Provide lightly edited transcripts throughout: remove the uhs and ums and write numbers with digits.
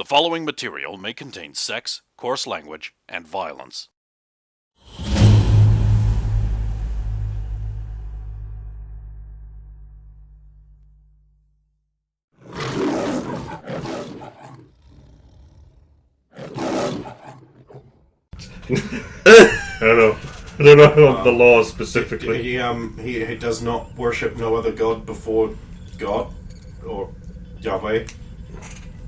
following material may contain sex, coarse language, and violence. I don't know the law specifically. He does not worship no other god before God or Yahweh.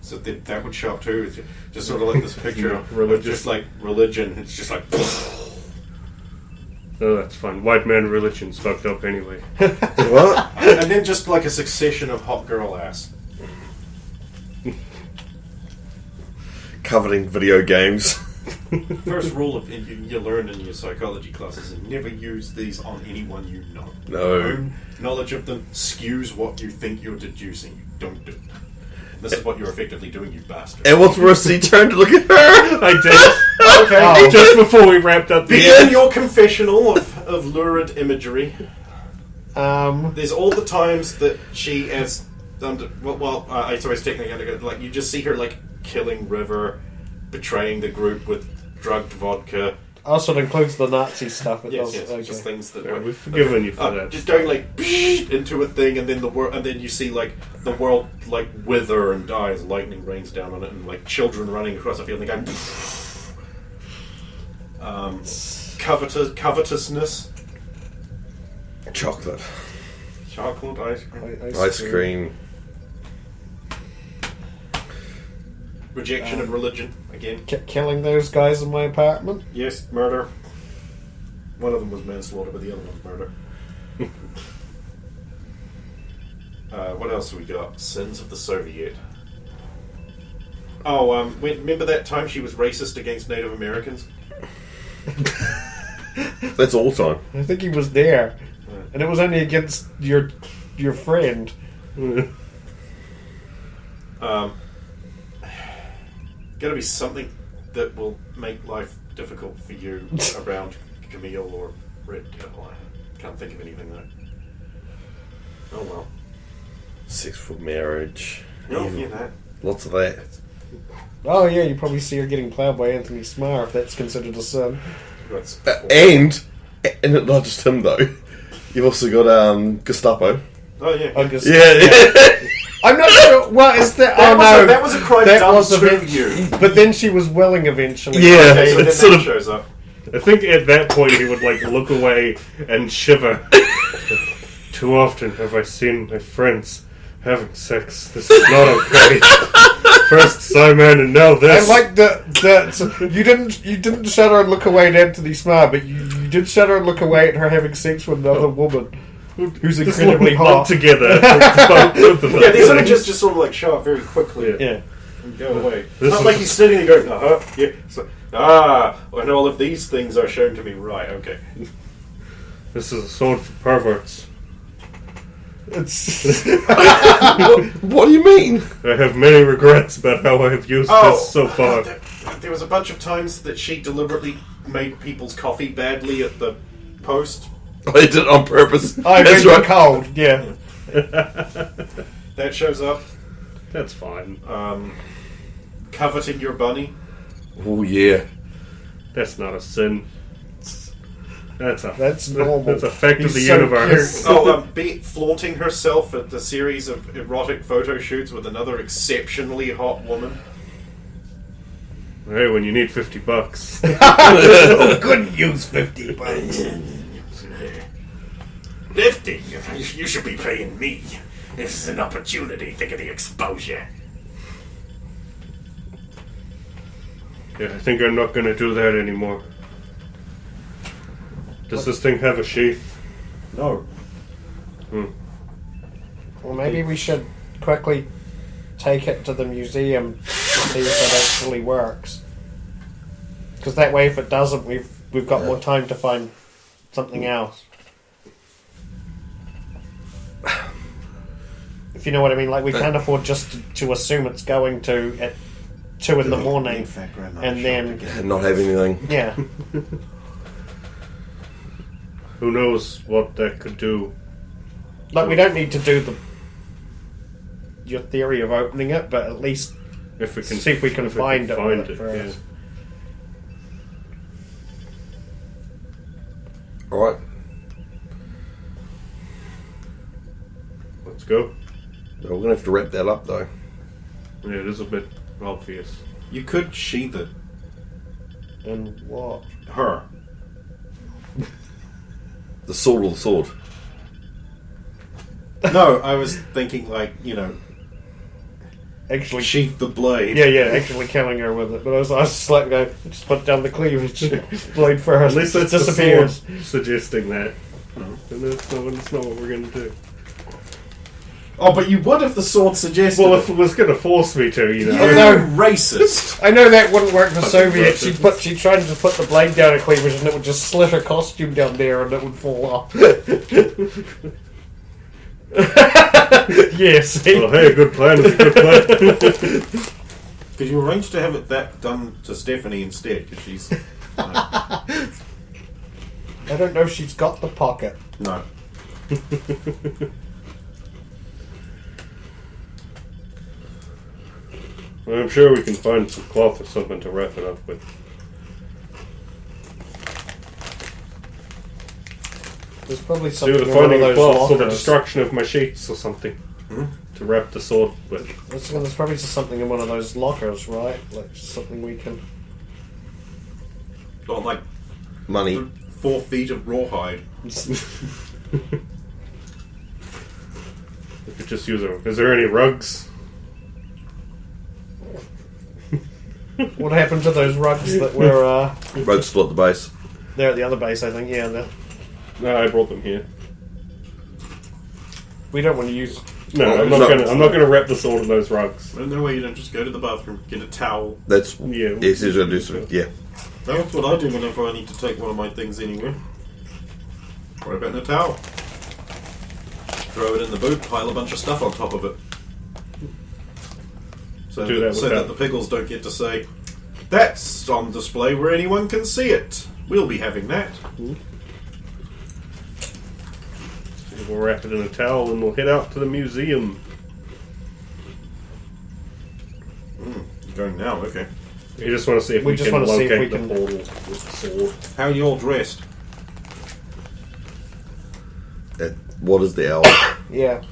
So that would show up too. It's just sort of like this picture of just like religion. It's just like. No, that's fine. White man religion's fucked up anyway. What? And then just like a succession of hot girl ass. Covered in video games. First rule of you learn in your psychology classes is never use these on anyone you know. No. Your own knowledge of them skews what you think you're deducing. You don't do it. This is what you're effectively doing, you bastard. And what's worse, he turned to look at her. I did. Okay. Just before we wrapped up the Begin your confessional of lurid imagery. There's all the times that she has done. I suppose technically, like you just see her like killing River, betraying the group with drugged vodka. Also, it includes the Nazi stuff. Yes, just things that. We've forgiven you for that. Just going like into a thing, and then and then you see like the world like wither and die as lightning rains down on it, and like children running across the field and going. Covetousness. Chocolate. Ice cream. Ice cream. Rejection of religion again. Killing those guys in my apartment. Yes, murder. One of them was manslaughter, but the other one was murder. What else have we got? Sins of the Soviet. Oh, remember that time she was racist against Native Americans? That's all time. I think he was there, and it was only against your friend. Gotta be something that will make life difficult for you around Camille or Red Devil. I can't think of anything though. Oh well. 6 foot marriage. No, yeah, that. Lots of that. Oh yeah, you probably see her getting plowed by Anthony Smarr if that's considered a sin. And not just him though. You've also got Gestapo. Oh yeah. Yeah. I'm not sure. Well, is that? That was a crime done to you. But then she was willing eventually. Yeah. Okay, so then Sort that of- shows up. I think at that point he would like look away and shiver. Too often have I seen my friends having sex. This is not okay. First Simon and now this. I like that. So you didn't shudder and look away at Anthony Smarr, but you did shudder and look away at her having sex with another woman who's incredibly hot. Together. Yeah, these images just sort of like show up very quickly. Yeah. And go away. It's not like he's sitting there going, yeah. It's like, and all of these things are shown to me. Right, okay. This is a sword for perverts. It's What do you mean? I have many regrets about how I have used this so far. There was a bunch of times that she deliberately made people's coffee badly at the post. I did it on purpose. I That's made right. it cold. Yeah. That shows up. That's fine. Coveting your bunny. Oh yeah. That's not a sin. That's normal. That's a fact of the He's so universe. Flaunting herself at the series of erotic photo shoots with another exceptionally hot woman. Hey, when you need $50. Oh, couldn't use $50. 50? You should be paying me. This is an opportunity. Think of the exposure. Yeah, I think I'm not going to do that anymore. Does this thing have a sheath? No. Well, maybe we should quickly take it to the museum to see if it actually works. Because that way, if it doesn't, we've got more time to find something else. If you know what I mean, like we can't afford just to assume it's going to at 2 in the morning, and then And not have anything. yeah. Who knows what that could do? Like we don't need to do your theory of opening it, but at least If we can see if we can find it first. Alright. Let's go. We're going to have to wrap that up, though. Yeah, it is a bit obvious. You could sheath it. And what? Her. The sword or the sword? No, I was thinking like, Actually, sheath the blade. yeah, actually killing her with it. But I was just like, just put down the cleavage blade first. At least it that's disappears. the sword suggesting that. And that's not what we're going to do. Oh, but you would if the sword suggested. Well, if it was going to force me to, You're No. racist. I know that wouldn't work for Soviet. She tried to put the blade down her cleavage, and it would just slit her costume down there, and it would fall off. Yeah, see? Well, hey, good plan. Good plan. Could you arrange to have it that done to Stephanie instead? Because she's... I don't know if she's got the pocket. No. I'm sure we can find some cloth or something to wrap it up with. There's probably See something with in the one of finding those cloth or the lockers. destruction of my sheets or something to wrap the sword with. There's probably just something in one of those lockers, right? Like something we can... Got like Money. 4 feet of rawhide. We could just use a... Is there any rugs? What happened to those rugs that were... Rogue's still at the base. They're at the other base, I think. Yeah, No, I brought them here. we don't want to use... No, Oh, I'm not no. gonna. I'm not gonna wrap the sword in those rugs. There's no way you don't just go to the bathroom, get a towel. That's... Yeah. Yes, he's going to do something. Yeah. That's what I do whenever I need to take one of my things anywhere. Wrap it in a towel. Throw it in the boot, pile a bunch of stuff on top of it. So, Do that so without- that the pickles don't get to say, that's on display where anyone can see it. We'll be having that. We'll wrap it in a towel and we'll head out to the museum. You're going now, okay. We just want to see if We we just can wanna see if locate we the can- portal with the sword. How are you all dressed? What is the hour? Yeah.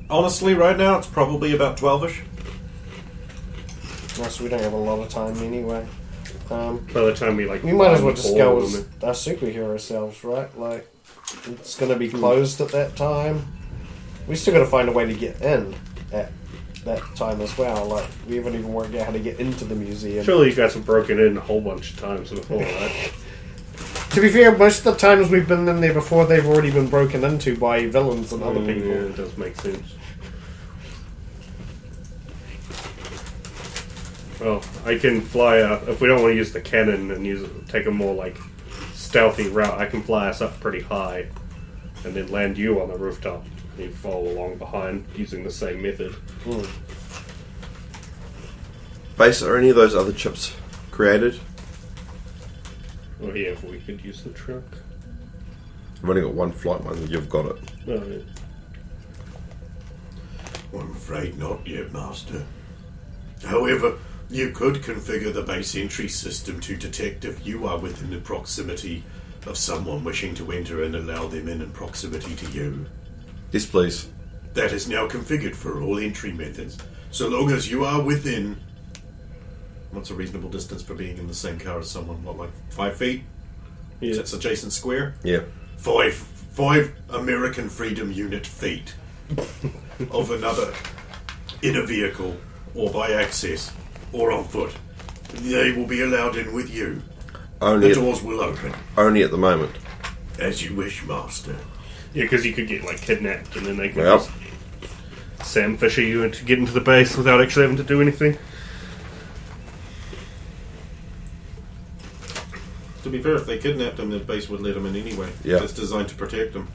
Honestly, right now it's probably about 12ish. Well, so we don't have a lot of time anyway. By the time we We might as well find the just go portal, as then- our superhero selves, right? Like, it's going to be closed at that time. We still got to find a way to get in at that time as well. Like, we haven't even worked out how to get into the museum. Surely you guys have broken in a whole bunch of times before, right? To be fair, most of the times we've been in there before, they've already been broken into by villains and other people. Yeah, it does make sense. Well, I can fly up if we don't want to use the cannon and take a more like stealthy route. I can fly us up pretty high, and then land you on the rooftop. And you follow along behind using the same method. Base, are any of those other chips created? Oh yeah, if we could use the truck. I've only got one flight one. You've got it. Oh, yeah. I'm afraid not yet, Master. However, you could configure the base entry system to detect if you are within the proximity of someone wishing to enter and allow them in proximity to you. Yes, please. That is now configured for all entry methods. So long as you are within... What's a reasonable distance for being in the same car as someone? What, like 5 feet? Yeah. That's adjacent square? Yeah. 5 American Freedom Unit feet of another in a vehicle or by access or on foot. They will be allowed in with you. Only The doors will open. only at the moment. As you wish, Master. Yeah, because you could get like kidnapped, and then they could Well. just Sam Fisher you to get into the base without actually having to do anything. To be fair, if they kidnapped him, the base would let him in anyway. Yeah. It's designed to protect him.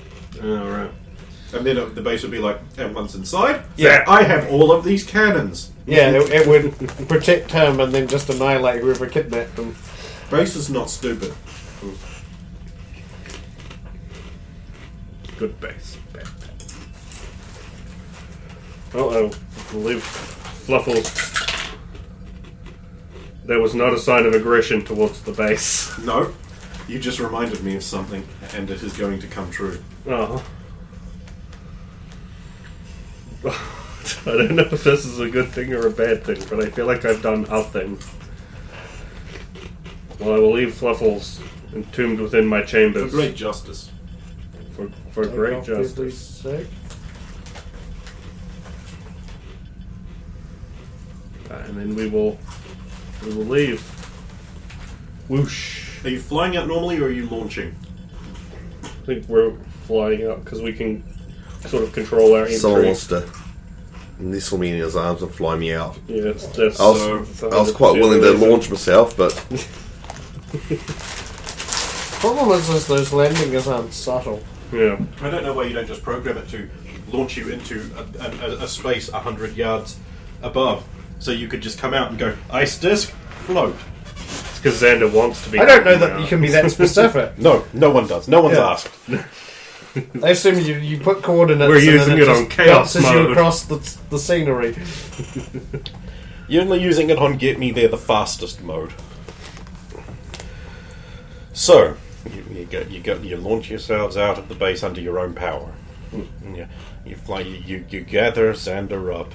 All right. And then the base would be like, and once inside, Yeah. I have all of these cannons. Yeah, it would protect him and then just annihilate whoever kidnapped him. Base is not stupid. Good base. Bad. Well, I believe Fluffles That was not a sign of aggression towards the base. No, you just reminded me of something, and it is going to come true. Oh. I don't know if this is a good thing or a bad thing, but I feel like I've done a thing. Well, I will leave Fluffles entombed within my For chambers. great justice. For Take great off Deadly justice. Sick. And then we will leave. Whoosh. Are you flying out normally, or are you launching? I think we're flying out because we can sort of control our entry. Someone wants to nestle me in his arms and fly me out. Yeah, that's I was quite willing to launch myself, but Problem is those landings aren't subtle. Yeah. I don't know why you don't just program it to launch you into a space 100 yards above, so you could just come out and go, ice disc, float. It's because Xander wants to be. I don't know that you can be that specific. No one does. No one's Yeah. asked. I assume you put coordinates. We're and then using it on just chaos bounces you mode. across the scenery. You're only using it on get me there the fastest mode. So, you launch yourselves out of the base under your own power. You fly. You gather Xander up,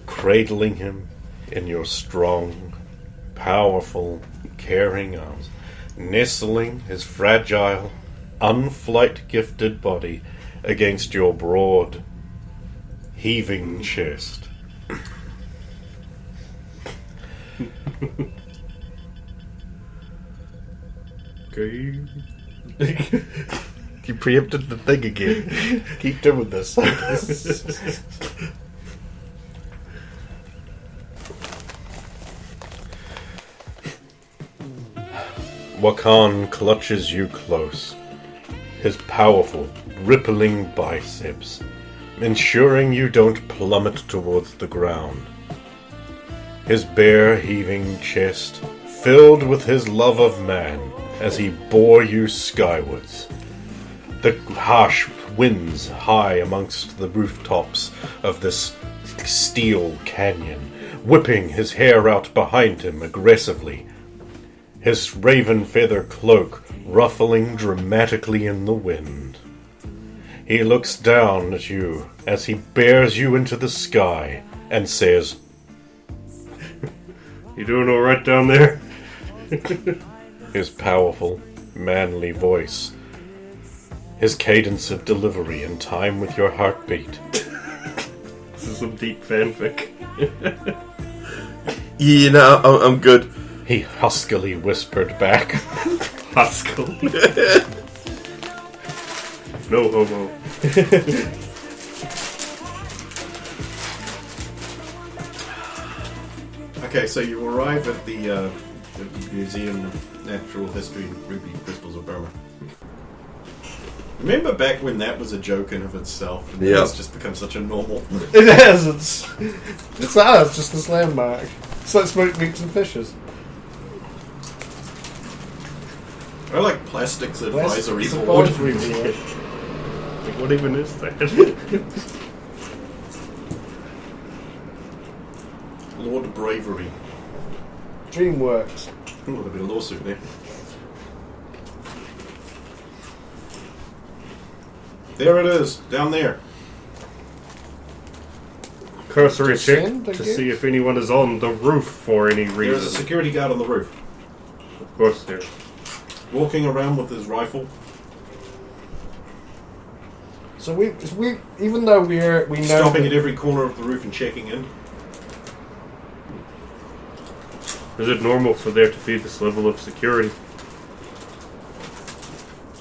cradling him in your strong, powerful, caring arms, nestling his fragile, unflight-gifted body against your broad, heaving chest. Okay. You preempted the thing again. Keep doing this. Wakan clutches you close, his powerful, rippling biceps, ensuring you don't plummet towards the ground. His bare, heaving chest filled with his love of man as he bore you skywards. The harsh winds high amongst the rooftops of this steel canyon, whipping his hair out behind him aggressively, his raven feather cloak ruffling dramatically in the wind. He looks down at you as he bears you into the sky and says, You doing alright down there? his powerful, manly voice, his cadence of delivery in time with your heartbeat. This is some deep fanfic. yeah, no, I'm good. He huskily whispered back. Haskell. No homo. Okay, so you arrive at the Museum of Natural History Ruby Crystals of Burma. Remember back when that was a joke in of itself, and Yeah. it's just become such a normal. It is. It's ours. Just this landmark. It's like smoked meats and fishes. I like plastics advisory It's board. advisory board. Like, what even is that? Lord Bravery. DreamWorks. Ooh, there'll be a lawsuit there. There it is, down there. Cursory check Descend, I to guess? see if anyone is on the roof for any There's a reason. security guard on the roof, Of course there. walking around with his rifle. So we even though we know Stopping that- at every corner of the roof and checking in. Is it normal for there to be this level of security?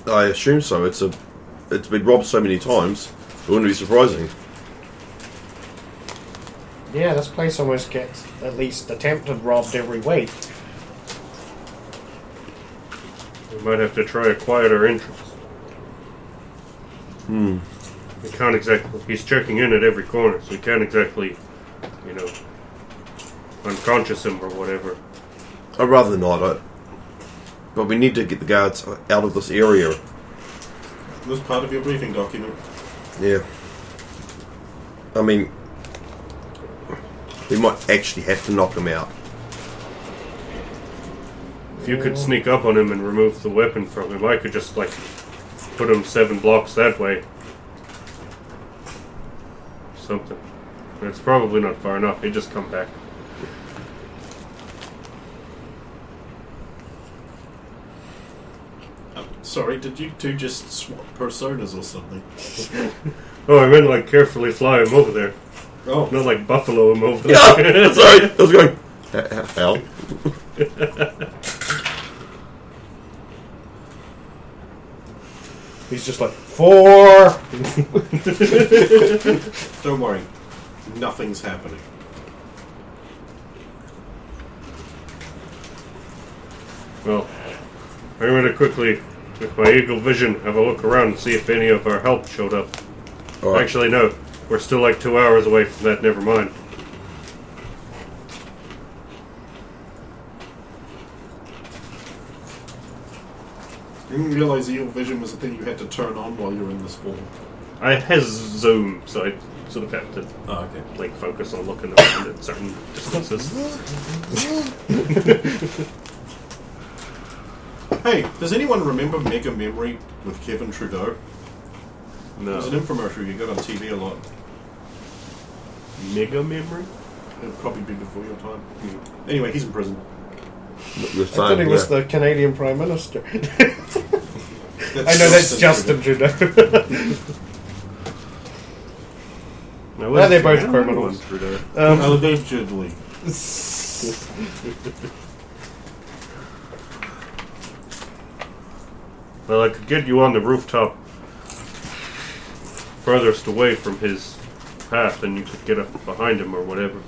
I assume so. It's been robbed so many times. It wouldn't be surprising. Yeah, this place almost gets at least attempted robbed every week. We might have to try a quieter entrance. We can't exactly... He's checking in at every corner, so we can't exactly, unconscious him or whatever. I'd rather not. But we need to get the guards out of this area. It was part of your briefing document. Yeah. I mean, we might actually have to knock them out. If you could sneak up on him and remove the weapon from him, I could just, like, put him 7 blocks that way. Something. It's probably not far enough. He'd just come back. Sorry, did you two just swap personas or something? Oh, I meant, like, carefully fly him over there. Oh. Not like buffalo him over Yeah, there. sorry, I was going. How? He's just like, 4! Don't worry. Nothing's happening. Well, I'm going to quickly, with my eagle vision, have a look around and see if any of our help showed up. All right. Actually, no. We're still like 2 hours away from that. Never mind. I didn't realise Eagle Vision was a thing you had to turn on while you were in this form. I has zoom, so I sort of have to Oh, okay. like focus on looking around at certain distances. Hey, does anyone remember Mega Memory with Kevin Trudeau? It was an No. infomercial you got on TV a lot. Mega memory? It'd probably be before your time. Anyway, he's in prison. You're I thought he was the Canadian Prime Minister. I know that's Justin Trudeau. No, Yeah, they're both I don't criminals. know Trudeau. Allegedly. Well, I could get you on the rooftop furthest away from his path, and you could get up behind him or whatever.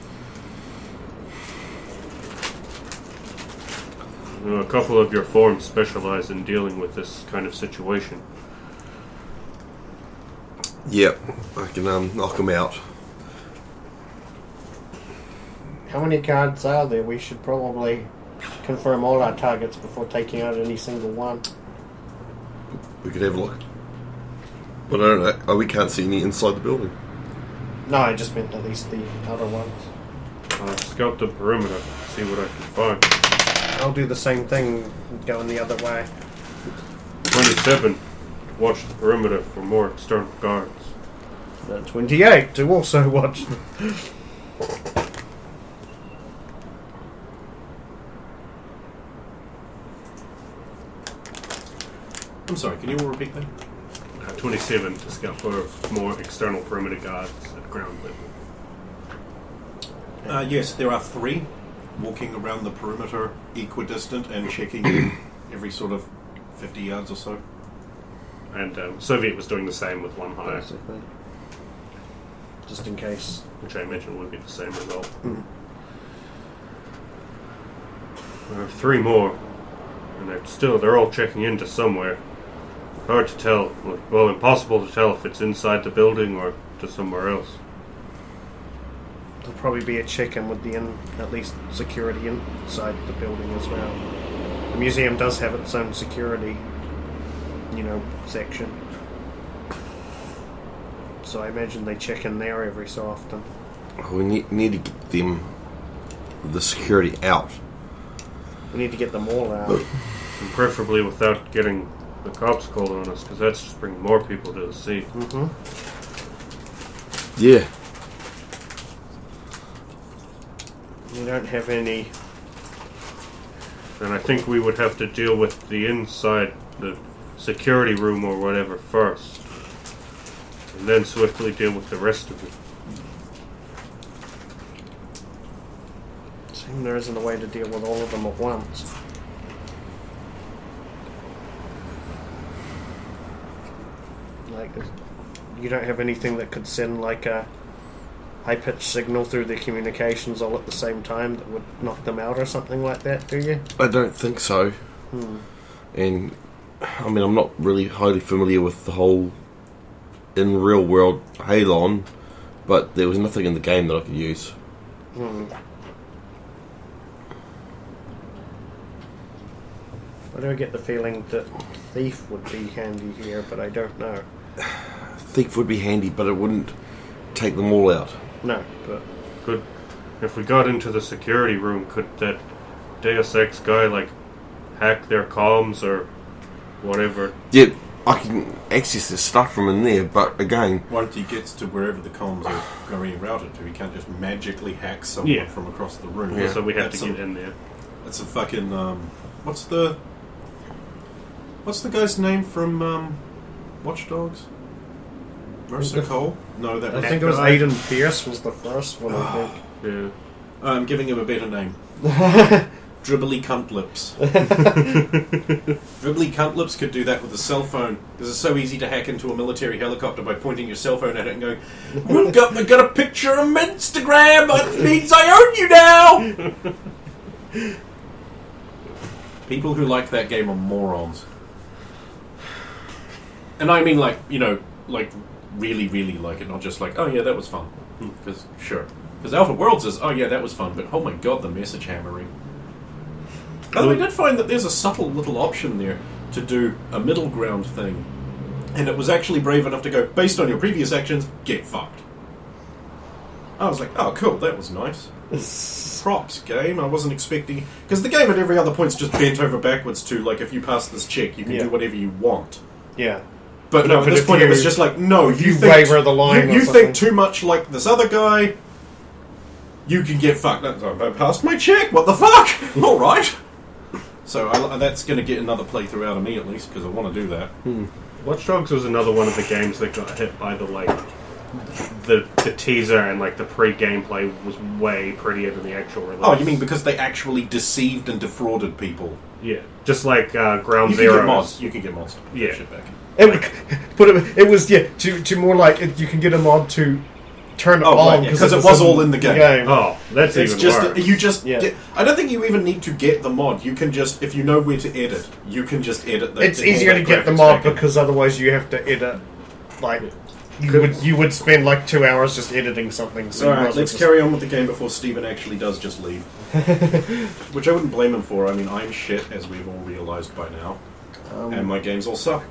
You know, a couple of your forms specialize in dealing with this kind of situation. Yep, I can knock him out. How many guards are there? We should probably confirm all our targets before taking out any single one. We could have a look. But I don't know. Oh, we can't see any inside the building. No, I just meant at least the other ones. I'll scout the perimeter, see what I can find. I'll do the same thing, going the other way. 27. Watch the perimeter for more external guards. 28 to also watch. I'm sorry, can you all repeat that? 27 to scout for more external perimeter guards at ground level. Yes, there are 3 walking around the perimeter equidistant and checking in every sort of 50 yards or so. And Soviet was doing the same with one higher, Basically. Just in case. which I imagine would be the same result. There are 3 more, and they're all checking into somewhere. Hard to tell. Well, impossible to tell if it's inside the building or to somewhere else. There'll probably be a check-in with the at least security inside the building as well. The museum does have its own security, section. So I imagine they check in there every so often. We need to get the security out. We need to get them all out. And preferably without getting the cops called on us, because that's just bringing more people to the scene. Yeah. We don't have any. And I think we would have to deal with the inside, the security room or whatever first. And then swiftly deal with the rest of it. Seems there isn't a way to deal with all of them at once. Like, you don't have anything that could send like a high-pitched signal through the communications all at the same time that would knock them out or something like that, do you? I don't think so. And, I mean, I'm not really highly familiar with the whole in real world Halon, but there was nothing in the game that I could use. I do get the feeling that Thief would be handy here, but I don't know. Thief would be handy, but it wouldn't take them all out. No, but If we got into the security room, could that Deus Ex guy, like, hack their comms or whatever. Yeah, I can access the stuff from in there, but again, Once he gets to wherever the comms are going routed to, he can't just magically hack someone Yeah. from across the room. Yeah. So we have That's to get in there. That's a fucking what's the guy's name from Watch Dogs? Mercer Cole? No, that I was. think it was Aiden Pierce was the first one, I think. Yeah. I'm giving him a better name. Dribbly Cunt Lips. Dribbly Cunt Lips could do that with a cell phone, because it's so easy to hack into a military helicopter by pointing your cell phone at it and going, I got a picture of Instagram, that means I own you now! People who like that game are morons. And I mean like, like really, really like it, not just like, oh yeah, that was fun. Because, sure. Because Outer Worlds is, oh yeah, that was fun, but oh my god, the message hammering. Although I did find that there's a subtle little option there to do a middle ground thing. And it was actually brave enough to go, based on your previous actions, get fucked. I was like, oh cool, that was nice. Props, game. I wasn't expecting... Because the game at every other point's just bent over backwards to, like, if you pass this check, you can do whatever you want. Yeah. But no, at this point it was just like, no, you waver the line You or think too much like this other guy, you can get fucked. I passed my check, what the fuck? Alright. So that's going to get another playthrough out of me at least, because I want to do that. Watch Dogs was another one of the games that got hit by the teaser and like the pre-gameplay was way prettier than the actual release. Oh, you mean because they actually deceived and defrauded people? Yeah, just like Ground You can Zero. get mods. You can get mods to put Yeah. that shit back in. It was to more like you can get a mod to turn it on because it was all in the game. Oh, that's It's even just worse. you just. Yeah. I don't think you even need to get the mod. You can just, if you know where to edit, you can just edit. It's all easier that to get the graphics mod back in. because otherwise you have to edit. Like you would spend like 2 hours just editing something. So All right, let's carry on with the game before Steven actually does just leave. Which I wouldn't blame him for. I mean, I'm shit, as we've all realised by now, and my games all suck.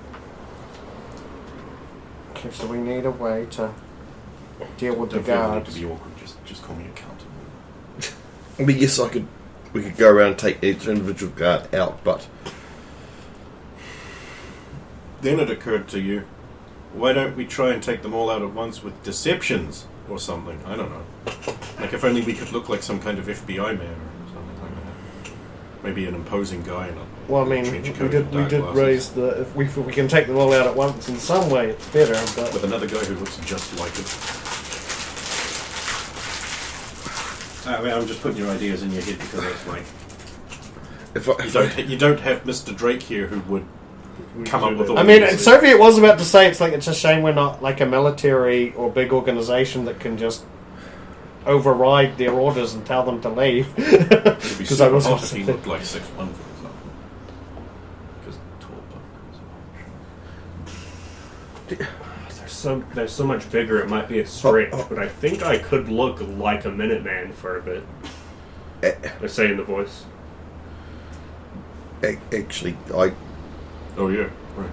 Okay, so we need a way to deal with Don't the feel the need guards. to be awkward. Just call me accountable. I mean, yes, we could go around and take each individual guard out, but Then it occurred to you, why don't we try and take them all out at once with deceptions or something? I don't know. Like if only we could look like some kind of FBI man or something like that. Maybe an imposing guy in a Well, I mean, trench we coat did and dark glasses. raise the if we can take them all out at once in some way, it's better. But with another guy who looks just like it. I mean, I'm just putting your ideas in your head because it's like you don't have Mr. Drake here who would come up with all. I mean, these Soviet was about to say it's a shame we're not like a military or big organization that can just override their orders and tell them to leave. It'd be Because I super was hot also if he thinking- looked like 6'1", for example. Because tall They're so much bigger. It might be a stretch, but I think I could look like a Minuteman for a bit. They're saying the voice. actually, Oh yeah, right.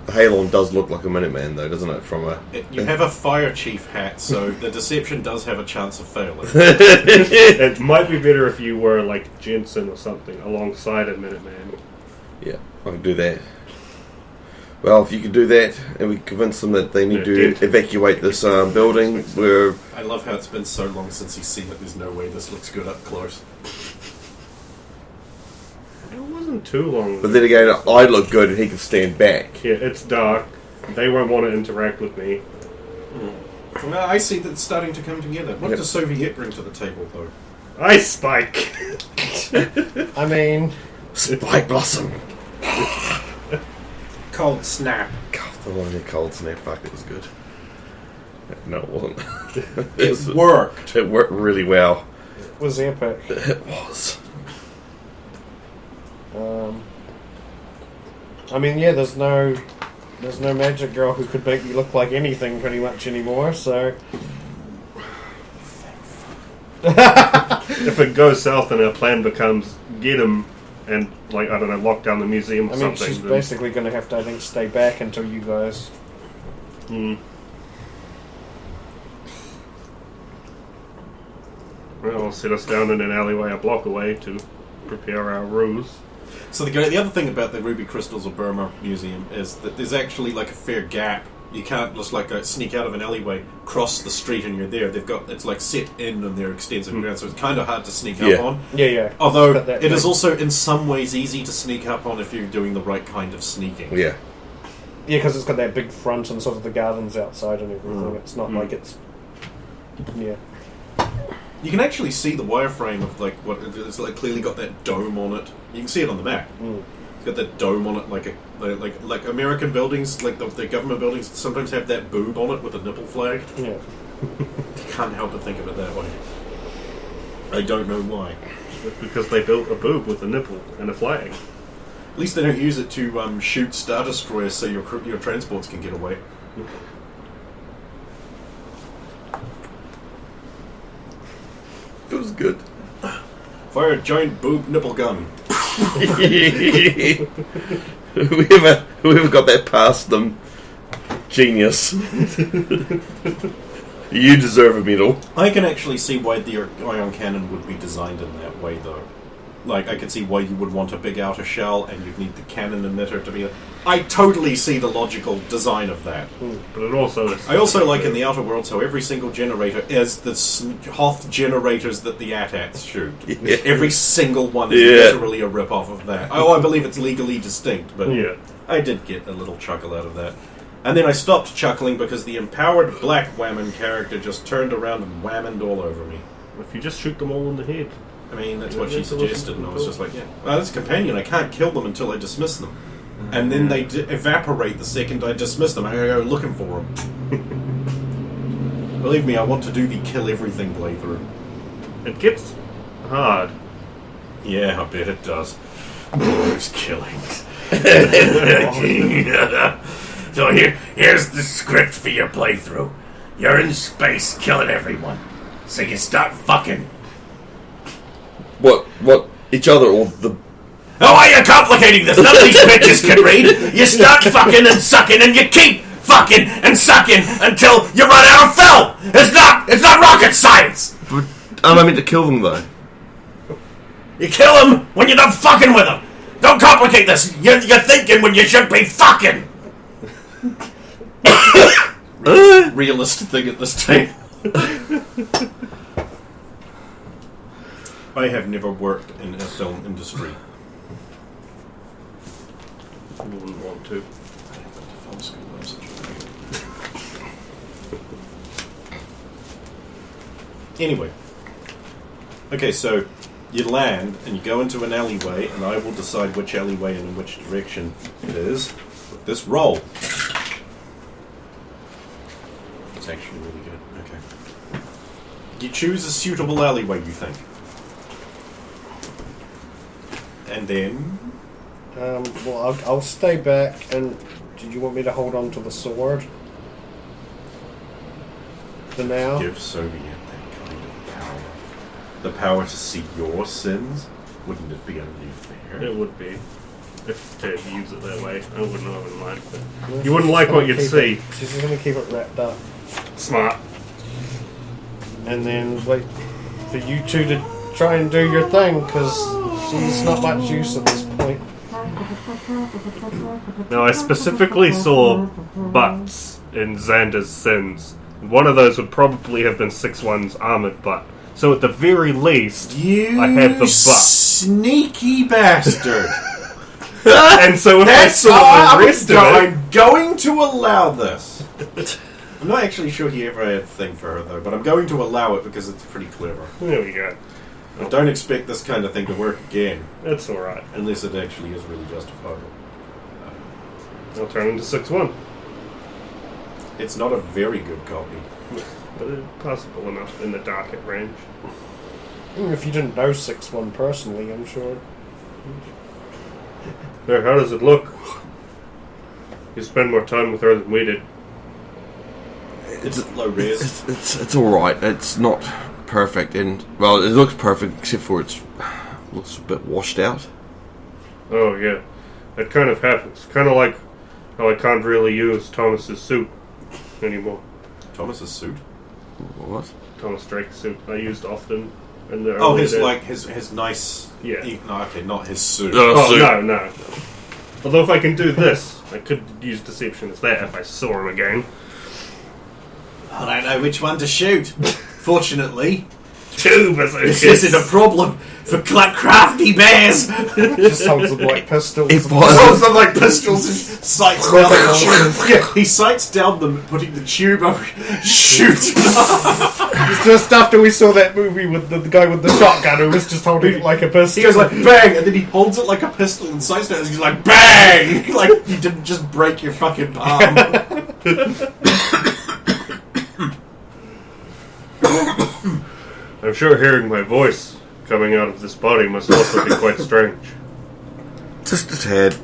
the Halon does look like a Minuteman, though, doesn't it? From a You have a fire chief hat, so the deception does have a chance of failing. It might be better if you were like Jensen or something alongside a Minuteman. yeah, I can do that. Well, if you can do that, and we convince them that they need to evacuate this building, we're I love how it's been so long since he's seen it. There's no way this looks good up close. It wasn't too long. But then again, I look good and he can stand back. Yeah, it's dark. They won't want to interact with me. Well, I see that it's starting to come together. What does Soviet bring to the table, though? Ice Spike! I mean, Spike Blossom! Cold snap. God, the one in Cold Snap, fuck, it was good. No, it wasn't. It worked. It worked really well. it was epic. It was. I mean, yeah, there's no magic girl who could make you look like anything pretty much anymore. So If it goes south and our plan becomes get him and, like, I don't know, lock down the museum or I mean, something. she's then- basically going to have to, I think, stay back until you guys. Well, I'll sit us down in an alleyway a block away to prepare our ruse. So the other thing about the Ruby Crystals of Burma Museum is that there's actually like a fair gap. You can't just like sneak out of an alleyway, cross the street, and you're there. It's like set in on their extensive ground, so it's kind of hard to sneak up on. Yeah. Although it is also in some ways easy to sneak up on if you're doing the right kind of sneaking. Yeah. Yeah, because it's got that big front and sort of the gardens outside and everything. It's not like it's... Yeah. You can actually see the wireframe of like what it's like. Clearly got that dome on it. You can see it on the map. It's got that dome on it, like American buildings, like the government buildings. Sometimes have that boob on it with a nipple flag. Yeah. You can't help but think of it that way. I don't know why. Because they built a boob with a nipple and a flag. At least they don't use it to shoot Star Destroyers so your transports can get away. It was good. Fire a giant boob nipple gun. Whoever got that past them, genius. You deserve a medal. I can actually see why the ion cannon would be designed in that way, though. Like, I could see why you would want a big outer shell and you'd need the cannon emitter to be... I totally see the logical design of that. But it also... I also like in the Outer Worlds how every single generator is the Hoth generators that the AT-ATs shoot. Yeah. Every single one is literally a rip-off of that. Oh, I believe it's legally distinct, but I did get a little chuckle out of that. And then I stopped chuckling because the empowered Black Whammon character just turned around and whammoned all over me. If you just shoot them all in the head. I mean, that's what she suggested, and I was just like, well, that's a companion. I can't kill them until I dismiss them. And then they evaporate the second I dismiss them. I go looking for them. Believe me, I want to do the kill everything playthrough. It gets hard. Yeah, I bet it does. Those killings. So here's the script for your playthrough. You're in space killing everyone. So you start fucking. What? Each other or the... Oh, why are you complicating this? None of these bitches can read. You start fucking and sucking, and you keep fucking and sucking until you run out of film. It's not rocket science. But am I meant to kill them, though? You kill them when you're done fucking with them. Don't complicate this. You're thinking when you should be fucking. Realistic thing at this time. I have never worked in a film industry. You wouldn't want to. Anyway. Okay, so you land and you go into an alleyway, and I will decide which alleyway and in which direction it is with this roll. It's actually really good. Okay. You choose a suitable alleyway, you think. And then... well, I'll stay back, and did you want me to hold on to the sword? For now? Give Soviet that kind of power. The power to see your sins? Wouldn't it be only fair? It would be. If to use it that way. I wouldn't have in mind. But you wouldn't like what you'd see. She's just going to keep it wrapped up. Smart. And then wait for you two to try and do your thing, because she's not much use at this point. Now, I specifically saw butts in Xander's sins. One of those would probably have been 6-1's armored butt. So at the very least, I have the butt. Sneaky bastard! And so if I saw the rest of it... I'm going to allow this. I'm not actually sure he ever had a thing for her, though, but I'm going to allow it because it's pretty clever. There we go. I don't expect this kind of thing to work again. That's alright. Unless it actually is really justifiable. I'll turn into 6-1. It's not a very good copy. But it's possible enough in the Darket range. Even if you didn't know 6-1 personally, I'm sure. Now, how does it look? You spend more time with her than we did. It's low res. It's alright. It's not perfect, and well, it looks perfect except for it looks a bit washed out. Oh yeah, that kind of happens. Kind of like how I can't really use Thomas's suit anymore. Thomas's suit? What? Thomas Drake's suit. I used often in the Oh, early his days. like his nice. Yeah. No, okay, not his suit. Oh, no. Although if I can do this, I could use deception as that if I saw him again. I don't know which one to shoot. Fortunately, Two bazookas! this isn't a problem for crafty bears. Just holds them like pistols. It Holds them like pistols and sights down the tube. Yeah, he sights down them, putting the tube over, shoots. It's just after we saw that movie with the guy with the shotgun who was just holding it like a pistol. He goes like bang, and then he holds it like a pistol and sights down, and he's like bang, like you didn't just break your fucking palm. I'm sure hearing my voice coming out of this body must also be quite strange. Just a tad.